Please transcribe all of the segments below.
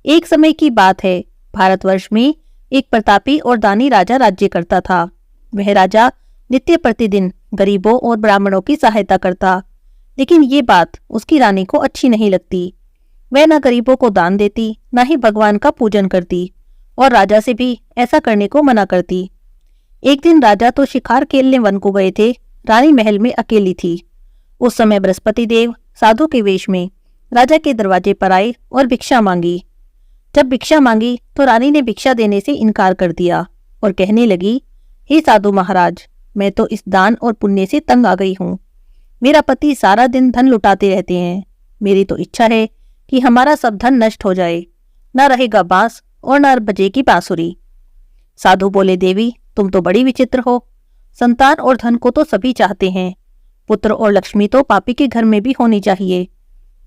एक समय की बात है, भारतवर्ष में एक प्रतापी और दानी राजा राज्य करता था। वह राजा नित्य प्रतिदिन गरीबों और ब्राह्मणों की सहायता करता, लेकिन ये बात उसकी रानी को अच्छी नहीं लगती। वह न गरीबों को दान देती, न ही भगवान का पूजन करती, और राजा से भी ऐसा करने को मना करती। एक दिन राजा तो शिकार खेलने वन को गए थे, रानी महल में अकेली थी। उस समय बृहस्पति देव साधु के वेश में राजा के दरवाजे पर आए और भिक्षा मांगी। जब भिक्षा मांगी तो रानी ने भिक्षा देने से इनकार कर दिया और कहने लगी, हे साधु महाराज, मैं तो इस दान और पुण्य से तंग आ गई हूँ। मेरा पति सारा दिन धन लुटाते रहते हैं। मेरी तो इच्छा है कि हमारा सब धन नष्ट हो जाए, न रहेगा बांस और न बजेगी बांसुरी। साधु बोले, देवी तुम तो बड़ी विचित्र हो। संतान और धन को तो सभी चाहते हैं, पुत्र और लक्ष्मी तो पापी के घर में भी होनी चाहिए।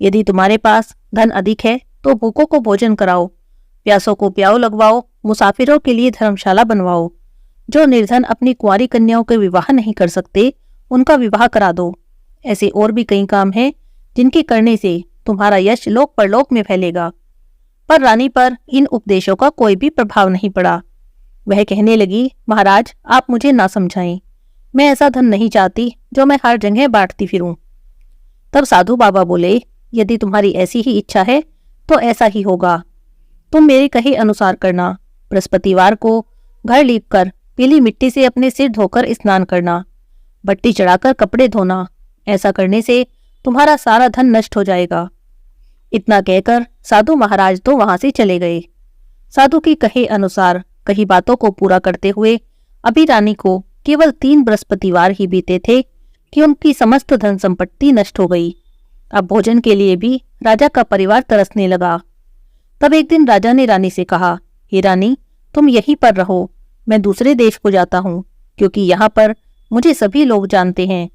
यदि तुम्हारे पास धन अधिक है तो भूखों को भोजन कराओ, प्यासों को प्याऊ लगवाओ, मुसाफिरों के लिए धर्मशाला बनवाओ। जो निर्धन अपनी कुंवारी कन्याओं के विवाह नहीं कर सकते, उनका विवाह करा दो। ऐसे और भी कई काम हैं जिनके करने से तुम्हारा यश लोक परलोक में फैलेगा। पर रानी पर इन उपदेशों का कोई भी प्रभाव नहीं पड़ा। वह कहने लगी, महाराज आप मुझे ना समझाएं, मैं ऐसा धन नहीं चाहती जो मैं हर जगह बांटती फिरूं। तब साधु बाबा बोले, यदि तुम्हारी ऐसी ही इच्छा है तो ऐसा ही होगा। तुम मेरे कहे अनुसार करना। बृहस्पतिवार को घर लीपकर पीली मिट्टी से अपने सिर धोकर स्नान करना, बट्टी चढ़ाकर कपड़े धोना। ऐसा करने से तुम्हारा सारा धन नष्ट हो जाएगा। इतना कहकर साधु महाराज तो वहां से चले गए। साधु की कहे अनुसार कही बातों को पूरा करते हुए अभी रानी को केवल 3 बृहस्पतिवार ही बीते थे कि उनकी समस्त धन संपत्ति नष्ट हो गई। अब भोजन के लिए भी राजा का परिवार तरसने लगा। तब एक दिन राजा ने रानी से कहा, हे रानी तुम यहीं पर रहो, मैं दूसरे देश को जाता हूँ, क्योंकि यहाँ पर मुझे सभी लोग जानते हैं,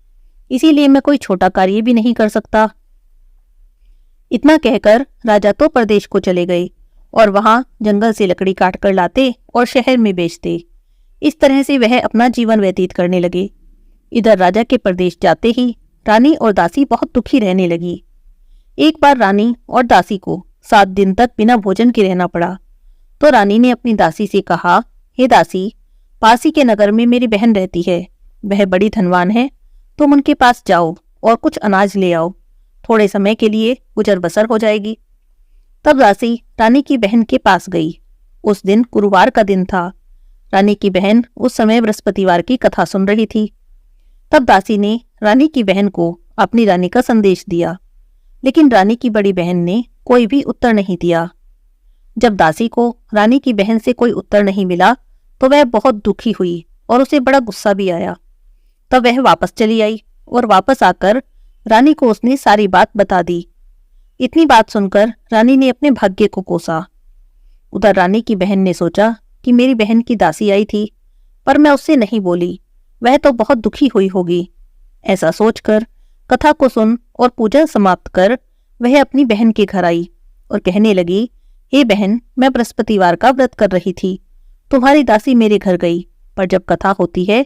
इसीलिए मैं कोई छोटा कार्य भी नहीं कर सकता। इतना कहकर राजा तो प्रदेश को चले गए और वहां जंगल से लकड़ी काट कर लाते और शहर में बेचते। इस तरह से वह अपना जीवन व्यतीत करने लगे। इधर राजा के प्रदेश जाते ही रानी और दासी बहुत दुखी रहने लगी। एक बार रानी और दासी को 7 दिन तक बिना भोजन के रहना पड़ा। तो रानी ने अपनी दासी से कहा, हे दासी, पास ही के नगर में मेरी बहन रहती है, वह बड़ी धनवान है, तुम उनके पास जाओ और कुछ अनाज ले आओ, थोड़े समय के लिए गुजर बसर हो जाएगी। तब दासी रानी की बहन के पास गई। उस दिन गुरुवार का दिन था। रानी की बहन उस समय बृहस्पतिवार की कथा सुन रही थी। तब दासी ने रानी की बहन को अपनी रानी का संदेश दिया, लेकिन रानी की बड़ी बहन ने कोई भी उत्तर नहीं दिया। जब दासी को रानी की बहन से कोई उत्तर नहीं मिला तो वह बहुत दुखी हुई और उसे बड़ा गुस्सा भी आया। तब वह वापस चली आई और वापस आकर रानी को उसने सारी बात बता दी। इतनी बात सुनकर रानी ने अपने भाग्य को कोसा। उधर रानी की बहन ने सोचा कि मेरी बहन की दासी आई थी, पर मैं उससे नहीं बोली, वह तो बहुत दुखी हुई होगी। ऐसा सोचकर कथा को सुन और पूजा समाप्त कर वह अपनी बहन के घर आई और कहने लगी, हे बहन, मैं बृहस्पतिवार का व्रत कर रही थी, तुम्हारी दासी मेरे घर गई, पर जब कथा होती है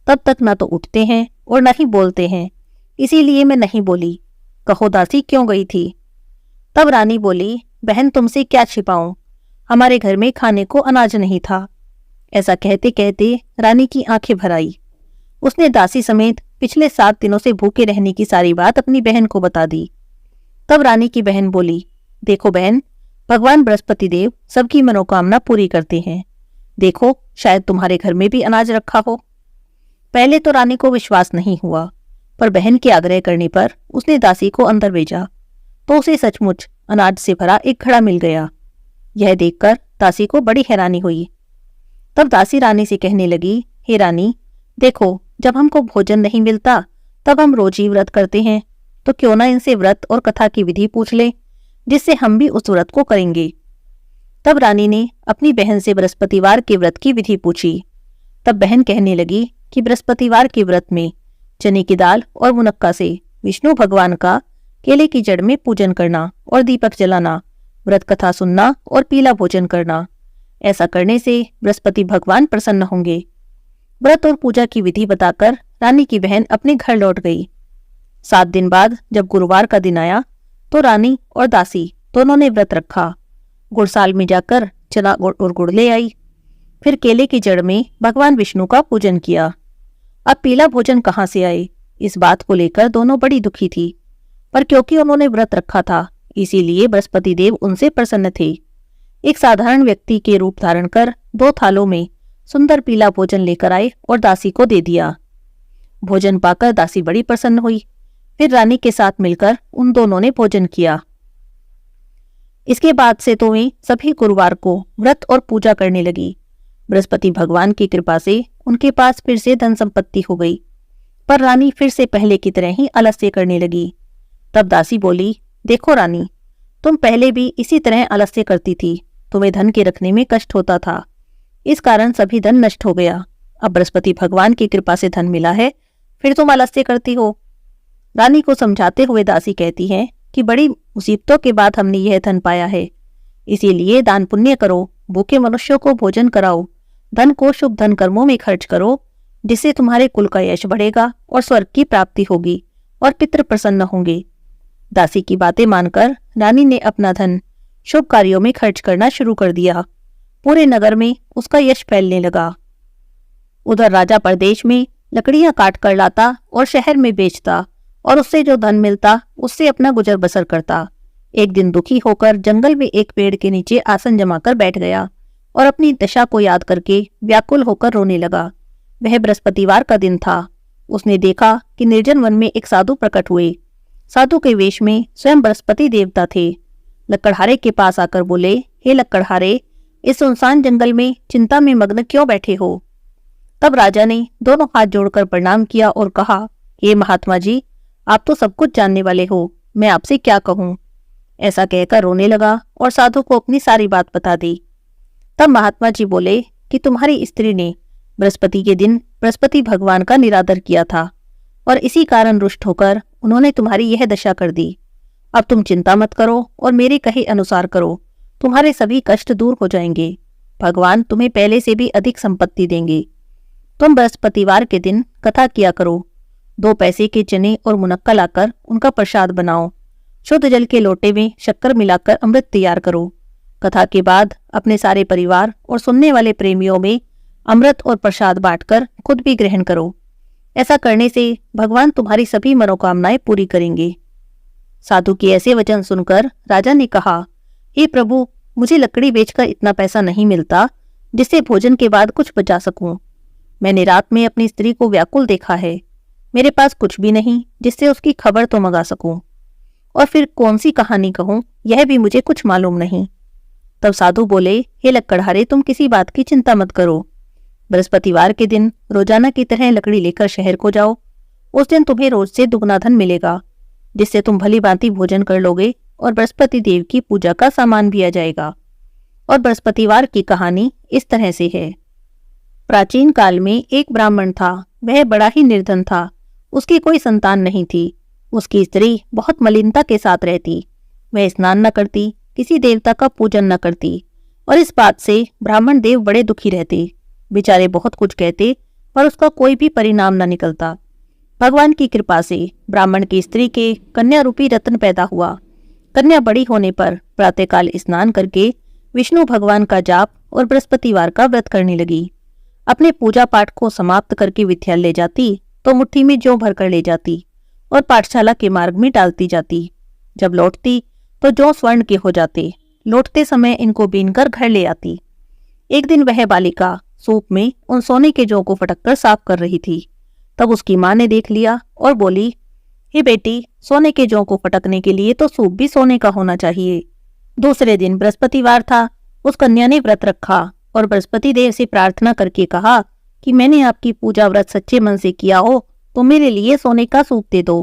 तब तक ना तो उठते हैं और ना ही बोलते हैं, इसीलिए मैं नहीं बोली। कहो दासी क्यों गई थी? तब रानी बोली, बहन तुमसे क्या छिपाऊं, हमारे घर में खाने को अनाज नहीं था। ऐसा कहते कहते रानी की आंखें भर आई। उसने दासी समेत पिछले 7 दिनों से भूखे रहने की सारी बात अपनी बहन को बता दी। तब रानी की बहन बोली, देखो बहन, भगवान बृहस्पति देव सबकी मनोकामना पूरी करते हैं। देखो शायद तुम्हारे घर में भी अनाज रखा हो। पहले तो रानी को विश्वास नहीं हुआ, पर बहन के आग्रह करने पर उसने दासी को अंदर भेजा तो उसे सचमुच अनाज से भरा एक घड़ा मिल गया। यह देखकर दासी को बड़ी हैरानी हुई। तब दासी रानी से कहने लगी, हे रानी, देखो जब हमको भोजन नहीं मिलता तब हम रोज ही व्रत करते हैं, तो क्यों ना इनसे व्रत और कथा की विधि पूछ ले, जिससे हम भी उस व्रत को करेंगे। तब रानी ने अपनी बहन से बृहस्पतिवार के व्रत की विधि पूछी। तब बहन कहने लगी कि बृहस्पतिवार के व्रत में चने की दाल और मुनक्का से विष्णु भगवान का केले की जड़ में पूजन करना और दीपक जलाना, व्रत कथा सुनना और पीला भोजन करना, ऐसा करने से बृहस्पति भगवान प्रसन्न होंगे। व्रत और पूजा की विधि बताकर रानी की बहन अपने घर लौट गई। 7 दिन बाद जब गुरुवार का दिन आया तो रानी और दासी दोनों ने व्रत रखा। गुड़साल में जाकर चना और गुड़ ले आई। फिर केले की जड़ में भगवान विष्णु का पूजन किया। अब पीला भोजन कहाँ से आए, इस बात को लेकर दोनों बड़ी दुखी थी, पर क्योंकि उन्होंने व्रत रखा था इसीलिए बृहस्पति देव उनसे प्रसन्न थे। एक साधारण व्यक्ति के रूप धारण कर 2 थालों में सुंदर पीला भोजन लेकर आए और दासी को दे दिया। भोजन पाकर दासी बड़ी प्रसन्न हुई। फिर रानी के साथ मिलकर उन दोनों ने भोजन किया। इसके बाद से तो वे सभी गुरुवार को व्रत और पूजा करने लगी। बृहस्पति भगवान की कृपा से उनके पास फिर से धन संपत्ति हो गई, पर रानी फिर से पहले की तरह ही आलस्य करने लगी। तब दासी बोली, देखो रानी, तुम पहले भी इसी तरह आलस्य करती थी, तुम्हें धन के रखने में कष्ट होता था, इस कारण सभी धन नष्ट हो गया। अब बृहस्पति भगवान की कृपा से धन मिला है, फिर तुम आलस्य करती हो। रानी को समझाते हुए दासी कहती है कि बड़ी मुसीबतों के बाद हमने यह धन पाया है, इसीलिए दान पुण्य करो, भूखे मनुष्यों को भोजन कराओ, धन को शुभ धन कर्मों में खर्च करो, जिससे तुम्हारे कुल का यश बढ़ेगा और स्वर्ग की प्राप्ति होगी और पितृ प्रसन्न होंगे। दासी की बातें मानकर रानी ने अपना धन शुभ कार्यों में खर्च करना शुरू कर दिया। पूरे नगर में उसका यश फैलने लगा। उधर राजा प्रदेश में लकड़ियां काट कर लाता और शहर में बेचता और उससे जो धन मिलता उससे अपना गुजर बसर करता। एक दिन दुखी होकर जंगल में एक पेड़ के नीचे आसन जमाकर बैठ गया और अपनी दशा को याद करके व्याकुल होकर रोने लगा। वह बृहस्पतिवार का दिन था। उसने देखा कि निर्जन वन में एक साधु प्रकट हुए। साधु के वेश में स्वयं बृहस्पति देवता थे। लकड़हारे के पास आकर बोले, हे लकड़हारे, इस सुनसान जंगल में चिंता में मग्न क्यों बैठे हो? तब राजा ने दोनों हाथ जोड़कर प्रणाम किया और कहा, हे महात्मा जी, आप तो सब कुछ जानने वाले हो, मैं आपसे क्या कहूँ। ऐसा कहकर रोने लगा और साधु को अपनी सारी बात बता दी। तब महात्मा जी बोले कि तुम्हारी स्त्री ने बृहस्पति के दिन बृहस्पति भगवान का निरादर किया था और इसी कारण रुष्ट होकर उन्होंने तुम्हारी यह दशा कर दी। अब तुम चिंता मत करो और मेरे कहे अनुसार करो, तुम्हारे सभी कष्ट दूर हो जाएंगे। भगवान तुम्हें पहले से भी अधिक संपत्ति देंगे। तुम बृहस्पतिवार के दिन कथा किया करो। 2 पैसे के चने और मुनक्का लाकर उनका प्रसाद बनाओ। शुद्ध जल के लोटे में शक्कर मिलाकर अमृत तैयार करो। कथा के बाद अपने सारे परिवार और सुनने वाले प्रेमियों में अमृत और प्रसाद बांटकर खुद भी ग्रहण करो। ऐसा करने से भगवान तुम्हारी सभी मनोकामनाएं पूरी करेंगे। साधु के ऐसे वचन सुनकर राजा ने कहा, हे प्रभु, मुझे लकड़ी बेचकर इतना पैसा नहीं मिलता जिससे भोजन के बाद कुछ बचा सकूं। मैंने रात में अपनी स्त्री को व्याकुल देखा है। मेरे पास कुछ भी नहीं जिससे उसकी खबर तो मंगा सकूं, और फिर कौन सी कहानी कहूं यह भी मुझे कुछ मालूम नहीं। तब साधु बोले, हे लकड़हारे, तुम किसी बात की चिंता मत करो। बृहस्पतिवार के दिन रोजाना की तरह लकड़ी लेकर शहर को जाओ। उस दिन तुम्हें रोज से दुगना धन मिलेगा, जिससे तुम भली भांति भोजन कर लोगे और बृहस्पति देव की पूजा का सामान भी आ जाएगा। और बृहस्पतिवार की कहानी इस तरह से है। प्राचीन काल में एक ब्राह्मण था। वह बड़ा ही निर्धन था। उसकी कोई संतान नहीं थी। उसकी स्त्री बहुत मलिनता के साथ रहती। वह स्नान न करती, किसी देवता का पूजन न करती, और इस बात से ब्राह्मण देव बड़े दुखी रहते। बेचारे बहुत कुछ कहते, पर उसका कोई भी परिणाम न निकलता। भगवान की कृपा से ब्राह्मण की स्त्री के कन्या रूपी रत्न पैदा हुआ। कन्या बड़ी होने पर प्रातःकाल स्नान करके विष्णु भगवान का जाप और बृहस्पतिवार का व्रत करने लगी। अपने पूजा पाठ को समाप्त करके विद्यालय जाती तो मुट्ठी में जौ भरकर ले जाती और पाठशाला के मार्ग में डालती जाती। जब लौटती तो जौ स्वर्ण के हो जाते। लौटते समय इनको बीनकर घर ले आती। एक दिन वह बालिका सूप में उन सोने के जौ को फटककर साफ कर रही थी। तब उसकी माँ ने देख लिया और बोली, हे बेटी, सोने के जौ को फटकने के लिए तो सूप भी सोने का होना चाहिए। दूसरे दिन बृहस्पतिवार था। उस कन्या ने व्रत रखा और बृहस्पति देव से प्रार्थना करके कहा कि मैंने आपकी पूजा व्रत सच्चे मन से किया हो तो मेरे लिए सोने का सूप दे दो।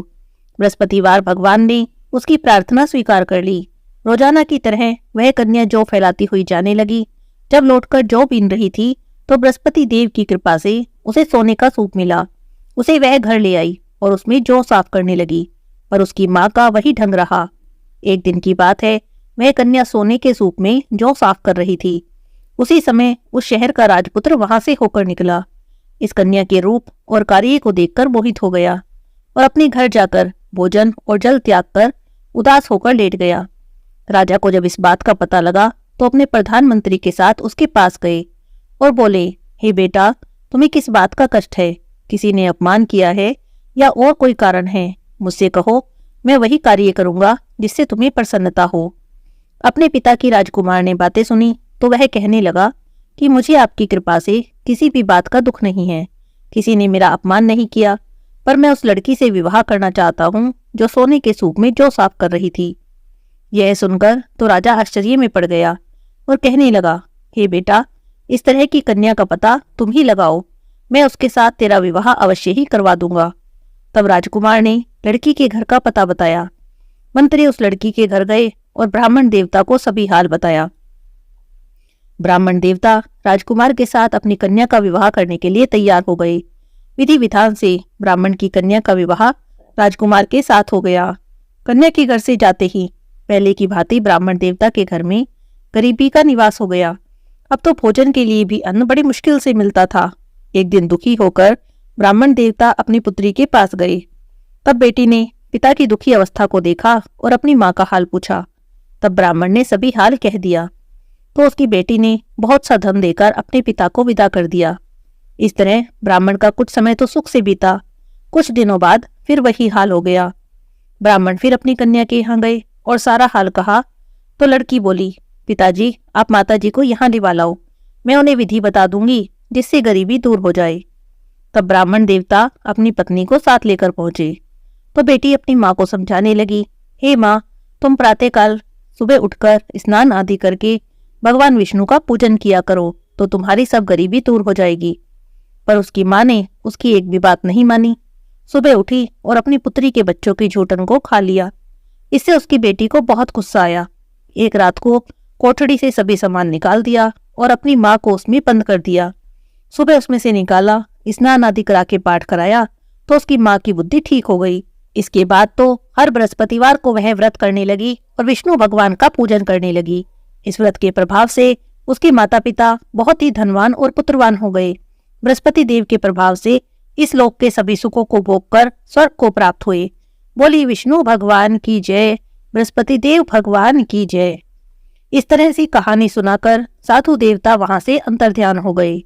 बृहस्पतिवार भगवान ने उसकी प्रार्थना स्वीकार कर ली। रोजाना की तरह वह कन्या जौ फैलाती हुई जाने लगी। जब लौटकर जौ बीन रही थी तो बृहस्पति देव की कृपा से उसे सोने का सूप मिला। उसे वह घर ले आई और उसमें जौ साफ करने लगी, पर उसकी माँ का वही ढंग रहा। एक दिन की बात है, वह कन्या सोने के सूप में जौ साफ कर रही थी। उसी समय उस शहर का राजपुत्र वहां से होकर निकला। इस कन्या के रूप और कार्य को देखकर मोहित हो गया और अपने घर जाकर भोजन और जल त्याग कर उदास होकर लेट गया। राजा को जब इस बात का पता लगा तो अपने प्रधानमंत्री के साथ उसके पास गए और बोले, हे बेटा, तुम्हें किस बात का कष्ट है? किसी ने अपमान किया है या और कोई कारण है? मुझसे कहो, मैं वही कार्य करूंगा जिससे तुम्हें प्रसन्नता हो। अपने पिता की राजकुमार ने बातें सुनी तो वह कहने लगा कि मुझे आपकी कृपा से किसी भी बात का दुख नहीं है। किसी ने मेरा अपमान नहीं किया, पर मैं उस लड़की से विवाह करना चाहता हूँ जो सोने के सूप में जौ साफ कर रही थी। यह सुनकर तो राजा आश्चर्य में पड़ गया और कहने लगा, हे बेटा, इस तरह की कन्या का पता तुम ही लगाओ, मैं उसके साथ तेरा विवाह अवश्य ही करवा दूंगा। तब राजकुमार ने लड़की के घर का पता बताया। मंत्री उस लड़की के घर गए और ब्राह्मण देवता को सभी हाल बताया। ब्राह्मण देवता राजकुमार के साथ अपनी कन्या का विवाह करने के लिए तैयार हो गए। विधि विधान से ब्राह्मण की कन्या का विवाह राजकुमार के साथ हो गया। कन्या के घर से जाते ही पहले की भांति ब्राह्मण देवता के घर में गरीबी का निवास हो गया। अब तो भोजन के लिए भी अन्न बड़ी मुश्किल से मिलता था। एक दिन दुखी होकर ब्राह्मण देवता अपनी पुत्री के पास गए। तब बेटी ने पिता की दुखी अवस्था को देखा और अपनी माँ का हाल पूछा। तब ब्राह्मण ने सभी हाल कह दिया तो उसकी बेटी ने बहुत सा धन देकर अपने पिता को विदा कर दिया। इस तरह ब्राह्मण का कुछ समय तो सुख से बीता। कुछ दिनों बाद फिर वही हाल हो गया। ब्राह्मण फिर अपनी कन्या के यहाँ गए और सारा हाल कहा तो लड़की बोली, पिताजी, आप माताजी को यहाँ लिवा लाओ, मैं उन्हें विधि बता दूंगी जिससे गरीबी दूर हो जाए। तब ब्राह्मण देवता अपनी पत्नी को साथ लेकर पहुंचे तो बेटी अपनी माँ को समझाने लगी, हे माँ, तुम प्रातःकाल सुबह उठकर स्नान आदि करके भगवान विष्णु का पूजन किया करो तो तुम्हारी सब गरीबी दूर हो जाएगी। पर उसकी माँ ने उसकी एक भी बात नहीं मानी। सुबह उठी और अपनी पुत्री के बच्चों की झूठन को खा लिया। इससे उसकी बेटी को बहुत गुस्सा आया। एक रात को कोठड़ी से सभी सामान निकाल दिया और अपनी माँ को उसमें बंद कर दिया। सुबह उसमें से निकाला, स्नान आदि करा के पाठ कराया तो उसकी माँ की बुद्धि ठीक हो गई। इसके बाद तो हर बृहस्पतिवार को वह व्रत करने लगी और विष्णु भगवान का पूजन करने लगी। इस व्रत के प्रभाव से उसके माता पिता बहुत ही धनवान और पुत्रवान हो गए। बृहस्पति देव के प्रभाव से इस लोक के सभी सुखों को भोगकर स्वर्ग को प्राप्त हुए। बोली विष्णु भगवान की जय, बृहस्पति देव भगवान की जय। इस तरह से कहानी सुनाकर साधु देवता वहां से अंतर्ध्यान हो गए।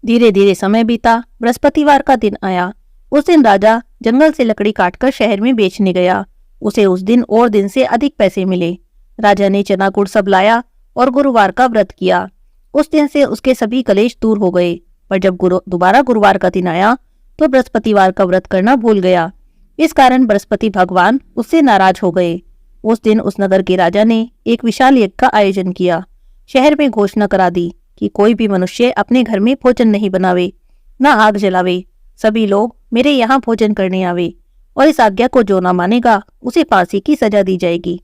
धीरे धीरे समय बीता। बृहस्पतिवार का दिन आया। उस दिन राजा जंगल से लकड़ी काटकर शहर में बेचने गया। उसे उस दिन और दिन से अधिक पैसे मिले। राजा ने चना गुड़ सब लाया और गुरुवार का व्रत किया। उस दिन से उसके सभी कलेश दूर हो गए। पर जब दोबारा गुरुवार का दिन आया तो बृहस्पतिवार का व्रत करना भूल गया। इस कारण बृहस्पति भगवान उससे नाराज हो गए। उस दिन उस नगर के राजा ने एक विशाल यज्ञ का आयोजन किया। शहर में घोषणा करा दी कि कोई भी मनुष्य अपने घर में भोजन नहीं बनावे, न आग जलावे। सभी लोग मेरे यहाँ भोजन करने आवे और इस आज्ञा को जो न मानेगा उसे फांसी की सजा दी जाएगी।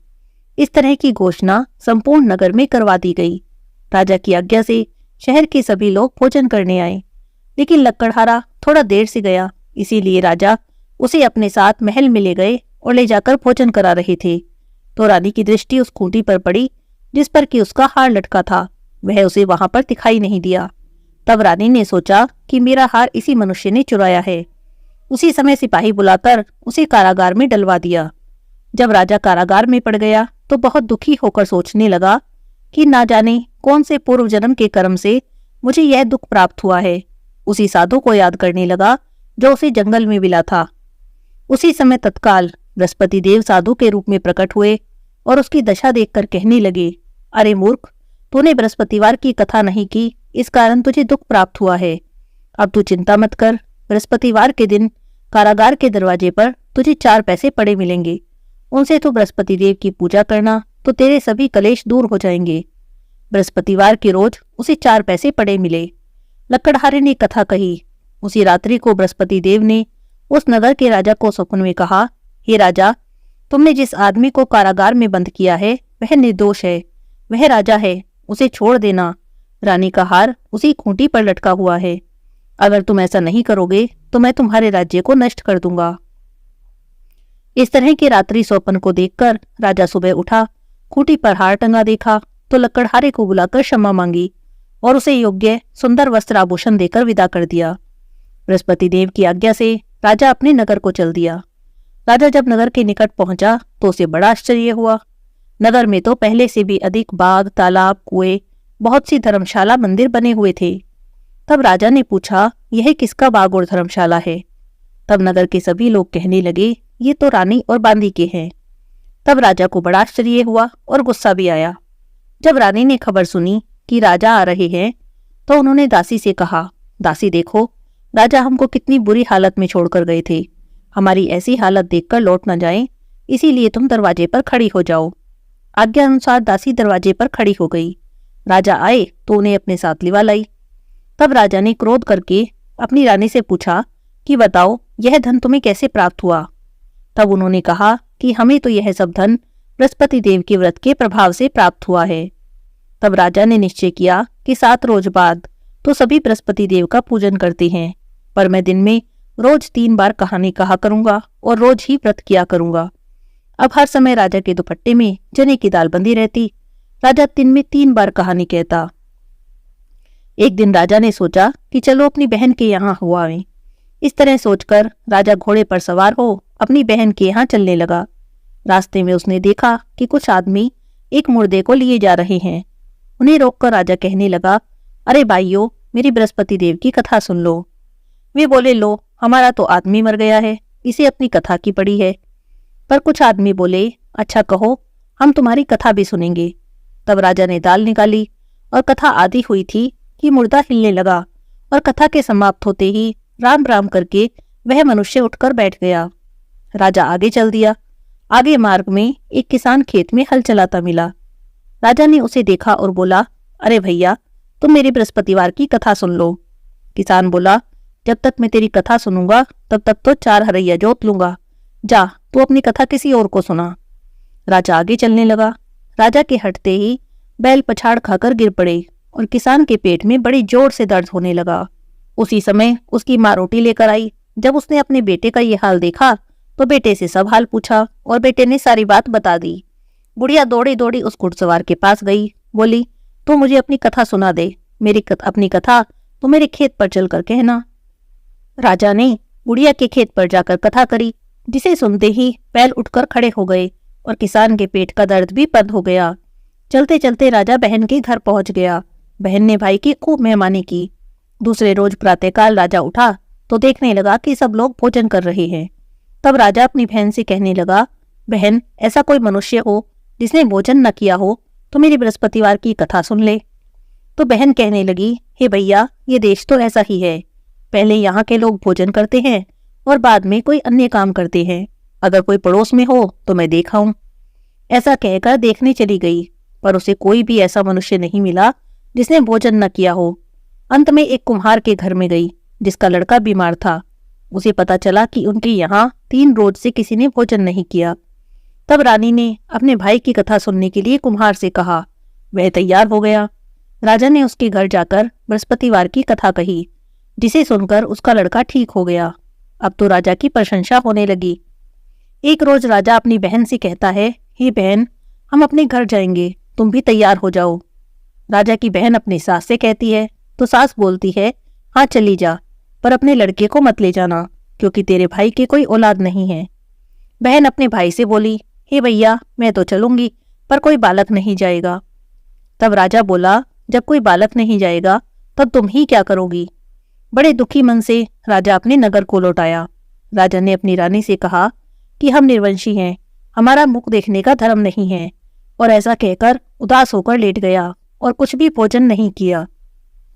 इस तरह की घोषणा संपूर्ण नगर में करवा दी गई। राजा की आज्ञा से शहर के सभी लोग भोजन करने आए, लेकिन लक्कड़हारा थोड़ा देर से गया। इसीलिए राजा उसे अपने साथ महल में ले गए और ले जाकर भोजन करा रहे थे तो रानी की दृष्टि उस खूंटी पर पड़ी जिस पर कि उसका हार लटका था। वह उसे वहां पर दिखाई नहीं दिया। तब रानी ने सोचा कि मेरा हार इसी मनुष्य ने चुराया है। उसी समय सिपाही बुलाकर उसे कारागार में डलवा दिया। जब राजा कारागार में पड़ गया तो बहुत दुखी होकर सोचने लगा कि ना जाने कौन से पूर्व जन्म के कर्म से मुझे यह दुख प्राप्त हुआ है। उसी साधु को याद करने लगा जो उसे जंगल में मिला था। उसी समय तत्काल बृहस्पति देव साधु के रूप में प्रकट हुए और उसकी दशा देखकर कहने लगे, अरे मूर्ख, तूने बृहस्पतिवार की कथा नहीं की, इस कारण तुझे दुख प्राप्त हुआ है। अब तू चिंता मत कर। बृहस्पतिवार के दिन कारागार के दरवाजे पर तुझे 4 पैसे पड़े मिलेंगे। उनसे तू बृहस्पति देव की पूजा करना तो तेरे सभी कलेश दूर हो जाएंगे। बृहस्पतिवार के रोज उसे 4 पैसे पड़े मिले। लक्कड़हारे ने कथा कही। उसी रात्रि को बृहस्पति देव ने उस नगर के राजा को स्वप्न में कहा, हे राजा, तुमने जिस आदमी को कारागार में बंद किया है वह निर्दोष है। वह राजा है, उसे छोड़ देना। रानी का हार उसी खूंटी पर लटका हुआ है। अगर तुम ऐसा नहीं करोगे तो मैं तुम्हारे राज्य को नष्ट कर दूंगा। इस तरह के रात्रि स्वप्न को देखकर राजा सुबह उठा, खूंटी पर हार टंगा देखा तो लक्कड़हारे को बुलाकर क्षमा मांगी और उसे योग्य सुंदर वस्त्र आभूषण देकर विदा कर दिया। बृहस्पति देव की आज्ञा से राजा अपने नगर को चल दिया। राजा जब नगर के निकट पहुंचा तो उसे बड़ा आश्चर्य हुआ। नगर में तो पहले से भी अधिक बाग, तालाब, कुएं, बहुत सी धर्मशाला, मंदिर बने हुए थे। तब राजा ने पूछा, यह किसका बाग और धर्मशाला है? तब नगर के सभी लोग कहने लगे, ये तो रानी और बांदी के हैं। तब राजा को बड़ा आश्चर्य हुआ और गुस्सा भी आया। जब रानी ने खबर सुनी कि राजा आ रहे हैं तो उन्होंने दासी से कहा, दासी देखो, राजा हमको कितनी बुरी हालत में छोड़कर गए थे। हमारी ऐसी हालत देखकर लौट न जाएं, इसीलिए तुम दरवाजे पर खड़ी हो जाओ। आज्ञा अनुसार दासी दरवाजे पर खड़ी हो गई। राजा आए तो उन्हें अपने साथ लिवा लाई। तब राजा ने क्रोध करके अपनी रानी से पूछा कि बताओ, यह धन तुम्हें कैसे प्राप्त हुआ? तब उन्होंने कहा कि हमें तो यह सब धन बृहस्पति देव के व्रत के प्रभाव से प्राप्त हुआ है। तब राजा ने निश्चय किया कि 7 रोज बाद तो सभी बृहस्पति देव का पूजन करते हैं, पर मैं दिन में रोज 3 बार कहानी कहा करूंगा और रोज ही व्रत किया करूंगा। अब हर समय राजा के दुपट्टे में चने की दाल बंधी रहती। राजा दिन में 3 बार कहानी कहता। एक दिन राजा ने सोचा कि चलो अपनी बहन के यहाँ हो आवें। इस तरह सोचकर राजा घोड़े पर सवार हो अपनी बहन के यहाँ चलने लगा। रास्ते में उसने देखा कि कुछ आदमी एक मुर्दे को लिए जा रहे हैं। उन्हें रोककर राजा कहने लगा, अरे भाइयों, मेरी बृहस्पति देव की कथा सुन लो। वे बोले, लो, हमारा तो आदमी मर गया है, इसे अपनी कथा की पड़ी है। पर कुछ आदमी बोले, अच्छा कहो, हम तुम्हारी कथा भी सुनेंगे। तब राजा ने दाल निकाली और कथा आदि हुई थी कि मुर्दा हिलने लगा और कथा के समाप्त होते ही राम राम करके वह मनुष्य उठकर बैठ गया। राजा आगे चल दिया। आगे मार्ग में एक किसान खेत में हल चलाता मिला। राजा ने उसे देखा और बोला, अरे भैया, तुम मेरी बृहस्पतिवार की कथा सुन लो। किसान बोला, जब तक मैं तेरी कथा सुनूंगा तब तक तो 4 हरैया जोत लूंगा। जा, तू अपनी कथा किसी और को सुना। राजा आगे चलने लगा। राजा के हटते ही बैल पछाड़ खाकर गिर पड़े और किसान के पेट में बड़ी जोर से दर्द होने लगा। उसी समय उसकी माँ रोटी लेकर आई। जब उसने अपने बेटे का ये हाल देखा तो बेटे से सब हाल पूछा और बेटे ने सारी बात बता दी। बुढ़िया दौड़ी दौड़ी उस घुड़सवार के पास गई। बोली, तू मुझे अपनी कथा सुना दे। अपनी कथा तो मेरे खेत पर चलकर कहना। राजा ने बुढ़िया के खेत पर जाकर कथा करी, जिसे सुनते ही बैल उठकर खड़े हो गए और किसान के पेट का दर्द भी बंद हो गया। चलते चलते राजा बहन के घर पहुंच गया। बहन ने भाई की खूब मेहमानी की। दूसरे रोज प्रातःकाल राजा उठा तो देखने लगा कि सब लोग भोजन कर रहे हैं। तब राजा अपनी बहन से कहने लगा, बहन, ऐसा कोई मनुष्य हो जिसने भोजन न किया हो तो मेरी बृहस्पतिवार की कथा सुन ले। तो बहन कहने लगी, हे भैया, ये देश तो ऐसा ही है। पहले यहाँ के लोग भोजन करते हैं और बाद में कोई अन्य काम करते हैं। अगर कोई पड़ोस में हो तो मैं देखाऊं। ऐसा कहकर देखने चली गई, पर उसे कोई भी ऐसा मनुष्य नहीं मिला जिसने भोजन न किया हो। अंत में एक कुम्हार के घर में गई जिसका लड़का बीमार था। उसे पता चला कि उनके यहाँ 3 रोज से किसी ने भोजन नहीं किया। तब रानी ने अपने भाई की कथा सुनने के लिए कुम्हार से कहा। वह तैयार हो गया। राजा ने उसके घर जाकर बृहस्पतिवार की कथा कही, जिसे सुनकर उसका लड़का ठीक हो गया। अब तो राजा की प्रशंसा होने लगी। एक रोज राजा अपनी बहन से कहता है, हे बहन, हम अपने घर जाएंगे, तुम भी तैयार हो जाओ। राजा की बहन अपनी सास से कहती है तो सास बोलती है, हाँ चली जा, पर अपने लड़के को मत ले जाना, क्योंकि तेरे भाई की कोई औलाद नहीं है। बहन अपने भाई से बोली, हे भैया, मैं तो चलूंगी, पर कोई बालक नहीं जाएगा। तब राजा बोला, जब कोई बालक नहीं जाएगा तब तुम ही क्या करोगी? बड़े दुखी मन से राजा अपने नगर को लौट आया। राजा ने अपनी रानी से कहा कि हम निर्वंशी हैं, हमारा मुख देखने का धर्म नहीं है, और ऐसा कहकर उदास होकर लेट गया और कुछ भी भोजन नहीं किया।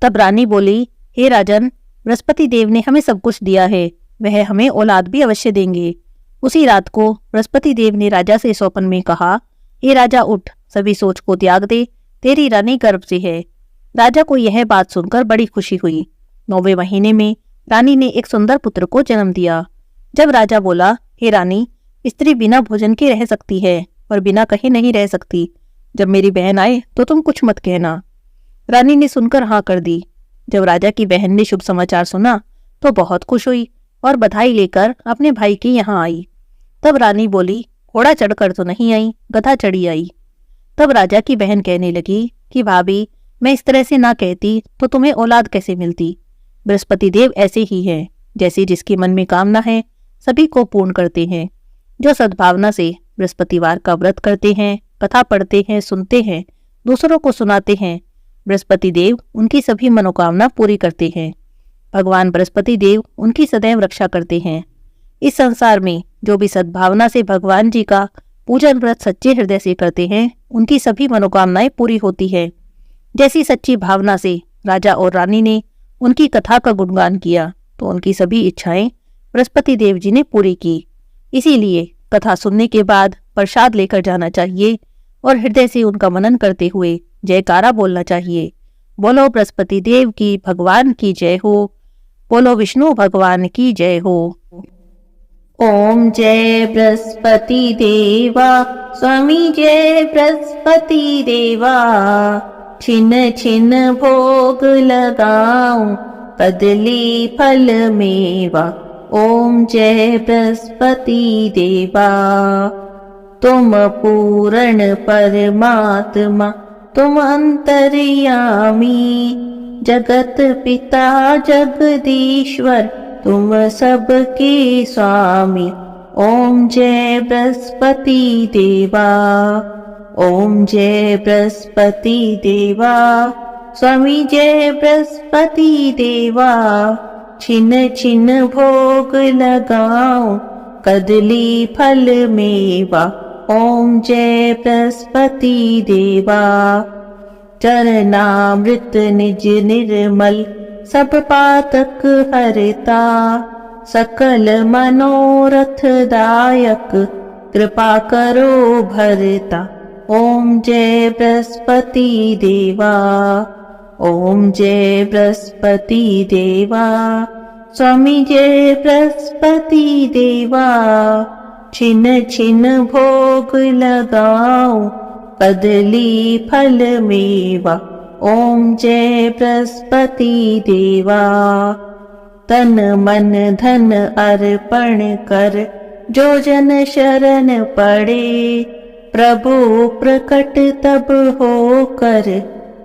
तब रानी बोली, हे राजन, बृहस्पति देव ने हमें सब कुछ दिया है, वह हमें औलाद भी अवश्य देंगे। उसी रात को बृहस्पति देव ने राजा से स्वप्न में कहा, हे राजा, उठ, सभी सोच को त्याग दे, तेरी रानी गर्भ से है। राजा को यह बात सुनकर बड़ी खुशी हुई। 9वें महीने में रानी ने एक सुंदर पुत्र को जन्म दिया। जब राजा बोला, हे रानी, स्त्री बिना भोजन के रह सकती है पर बिना कहे नहीं रह सकती। जब मेरी बहन आए तो तुम कुछ मत कहना। रानी ने सुनकर हाँ कर दी। जब राजा की बहन ने शुभ समाचार सुना तो बहुत खुश हुई और बधाई लेकर अपने भाई के यहाँ आई। तब रानी बोली, घोड़ा चढ़कर तो नहीं आई, गधा चढ़ी आई। तब राजा की बहन कहने लगी कि भाभी, मैं इस तरह से ना कहती तो तुम्हें औलाद कैसे मिलती? बृहस्पति देव ऐसे ही हैं, जैसे जिसके मन में कामना है सभी को पूर्ण करते हैं। जो सद्भावना से बृहस्पतिवार का व्रत करते हैं, कथा पढ़ते हैं, सुनते हैं, दूसरों को सुनाते हैं, बृहस्पति देव उनकी सभी मनोकामना पूरी करते हैं। भगवान बृहस्पति देव उनकी सदैव रक्षा करते हैं। इस संसार में जो भी सद्भावना से भगवान जी का पूजन व्रत सच्चे हृदय से करते हैं, उनकी सभी मनोकामनाएं पूरी होती है। जैसी सच्ची भावना से राजा और रानी ने उनकी कथा का गुणगान किया, तो उनकी सभी इच्छाएं बृहस्पति देव जी ने पूरी की। इसीलिए कथा सुनने के बाद प्रसाद लेकर जाना चाहिए और हृदय से उनका मनन करते हुए जयकारा बोलना चाहिए। बोलो बृहस्पति देव की भगवान की जय हो, बोलो विष्णु भगवान की जय हो। ओम जय बृहस्पति देवा, स्वामी जय बृहस्पति देवा। छिन छिन भोग लगाऊं, कदली फल मेवा। ओम जय बृहस्पति देवा। तुम पूर्ण परमात्मा, तुम अंतर्यामी, जगत पिता जगदीश्वर, तुम सबके स्वामी। ओम जय बृहस्पति देवा। ओम जय बृहस्पति देवा, स्वामी जय बृहस्पति देवा। छिन छिन भोग लगाऊं, कदली फल मेवा। ओम जय बृहस्पति देवा। चरणामृत निज निर्मल, सब पातक हरता, सकल मनोरथ दायक, कृपा करो भरता। ओम जय बृहस्पति देवा। ओम जय बृहस्पति देवा, स्वामी जय बृहस्पति देवा। छिन छिन भोग लगाऊं, कदली फल मेवा। ओम जय बृहस्पति देवा। तन मन धन अर्पण कर, जो जन शरण पड़े, प्रभु प्रकट तब होकर,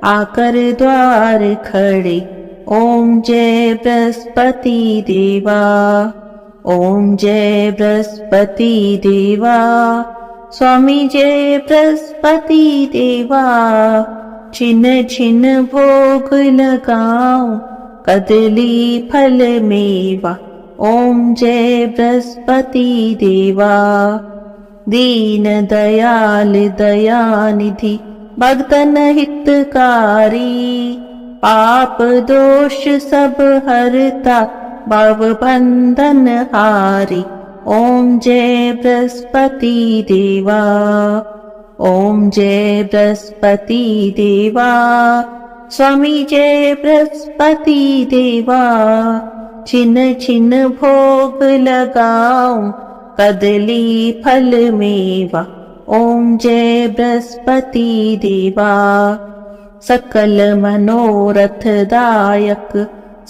आकर द्वार खड़े। ओम जय बृहस्पति देवा। ओम जय बृहस्पति देवा, स्वामी जय बृहस्पति देवा। छिन छिन भोग लगाऊं, कदली फल मेवा। ओम जय बृहस्पति देवा। दीन दयाल दयानिधि, भक्तन हितकारी, पाप दोष सब हरता, भव बंधन हारी। ओम जय बृहस्पति देवा। ओम जय बृहस्पति देवा, स्वामी जय बृहस्पति देवा। छिन छिन भोग लगाऊं, कदली फल मेवा। ओम जय बृहस्पति देवा। सकल मनोरथ दायक,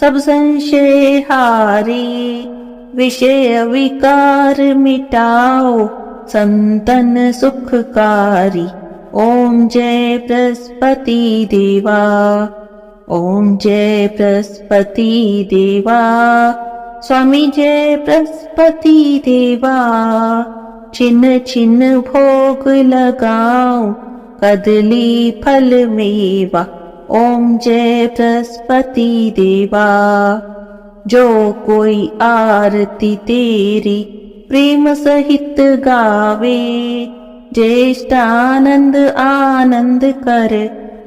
सब संशय हारी, विषय विकार मिटाओ, संतन सुखकारी। ओम जय बृहस्पति देवा। ओम जय बृहस्पति देवा, स्वामी जय बृहस्पति देवा। छिन छिन भोग लगाऊं, कदली फल मेवा। ओम जय बृहस्पति देवा। जो कोई आरती तेरी प्रेम सहित गावे, ज्येष्ठानंद आनंद कर,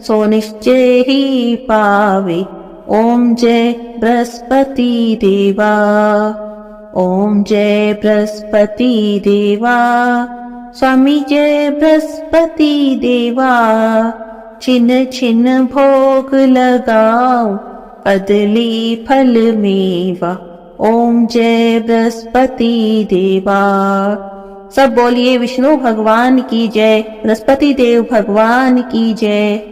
सो निश्चय ही पावे। ओम जय बृहस्पति देवा। ओम जय बृहस्पति देवा, स्वामी जय बृहस्पति देवा। छिन छिन भोग लगाऊं, कदली फल मेवा। ओम जय बृहस्पति देवा। सब बोलिए विष्णु भगवान की जय, बृहस्पति देव भगवान की जय।